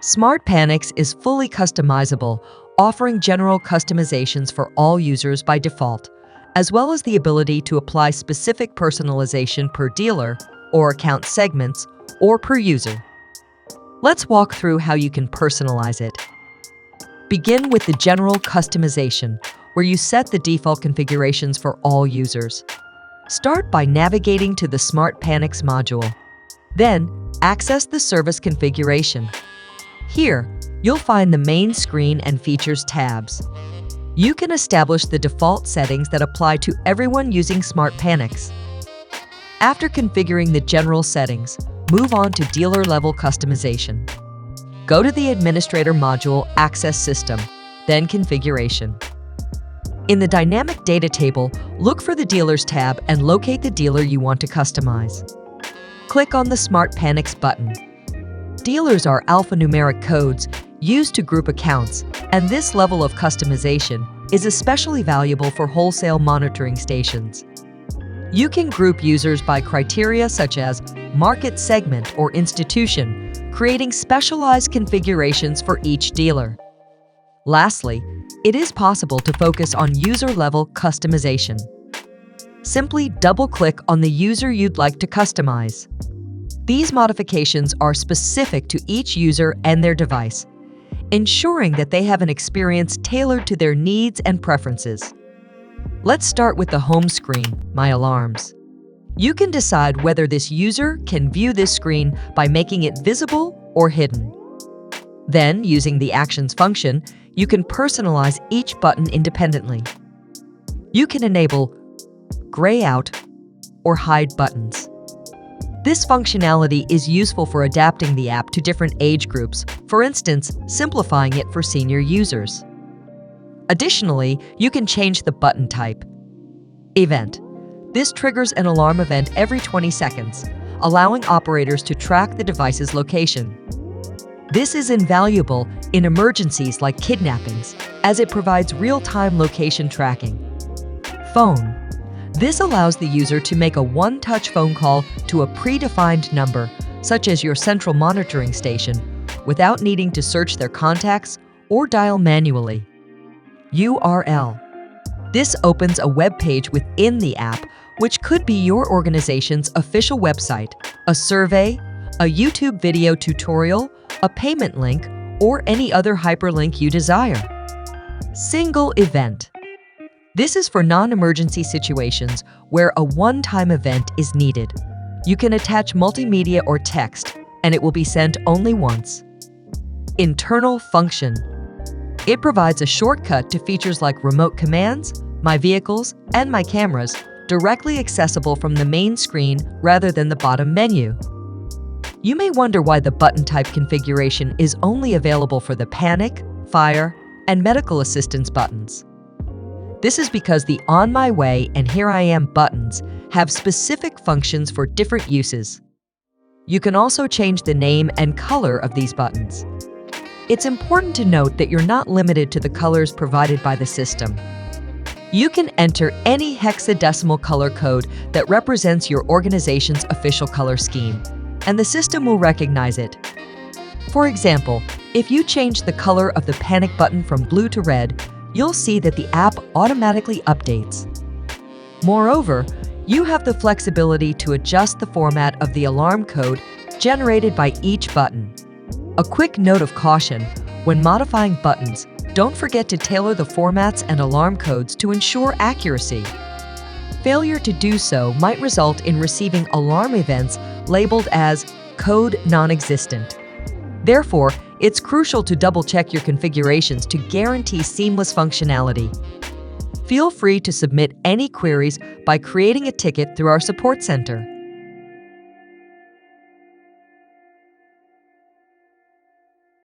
SmartPanics is fully customizable, offering general customizations for all users by default, as well as the ability to apply specific personalization per dealer or account segments or per user. Let's walk through how you can personalize it. Begin with the general customization, where you set the default configurations for all users. Start by navigating to the SmartPanics module. Then, access the service configuration. Here, you'll find the main screen and features tabs. You can establish the default settings that apply to everyone using SmartPanics. After configuring the general settings, move on to dealer-level customization. Go to the Administrator module Access System, then Configuration. In the Dynamic Data table, look for the Dealers tab and locate the dealer you want to customize. Click on the SmartPanics button. Dealers are alphanumeric codes used to group accounts, and this level of customization is especially valuable for wholesale monitoring stations. You can group users by criteria such as market segment or institution, creating specialized configurations for each dealer. Lastly, it is possible to focus on user-level customization. Simply double-click on the user you'd like to customize. These modifications are specific to each user and their device, ensuring that they have an experience tailored to their needs and preferences. Let's start with the home screen, My Alarms. You can decide whether this user can view this screen by making it visible or hidden. Then, using the Actions function, you can personalize each button independently. You can enable gray out or hide buttons. This functionality is useful for adapting the app to different age groups, for instance, simplifying it for senior users. Additionally, you can change the button type. Event. This triggers an alarm event every 20 seconds, allowing operators to track the device's location. This is invaluable in emergencies like kidnappings, as it provides real-time location tracking. Phone. This allows the user to make a one-touch phone call to a predefined number, such as your central monitoring station, without needing to search their contacts or dial manually. URL. This opens a web page within the app, which could be your organization's official website, a survey, a YouTube video tutorial, a payment link, or any other hyperlink you desire. Single event. This is for non-emergency situations where a one-time event is needed. You can attach multimedia or text, and it will be sent only once. Internal function. It provides a shortcut to features like remote commands, My Vehicles, and My Cameras, directly accessible from the main screen rather than the bottom menu. You may wonder why the button type configuration is only available for the Panic, Fire, and Medical Assistance buttons. This is because the On My Way and Here I Am buttons have specific functions for different uses. You can also change the name and color of these buttons. It's important to note that you're not limited to the colors provided by the system. You can enter any hexadecimal color code that represents your organization's official color scheme, and the system will recognize it. For example, if you change the color of the panic button from blue to red, you'll see that the app automatically updates. Moreover, you have the flexibility to adjust the format of the alarm code generated by each button. A quick note of caution: when modifying buttons, don't forget to tailor the formats and alarm codes to ensure accuracy. Failure to do so might result in receiving alarm events labeled as code non-existent. Therefore, it's crucial to double-check your configurations to guarantee seamless functionality. Feel free to submit any queries by creating a ticket through our support center.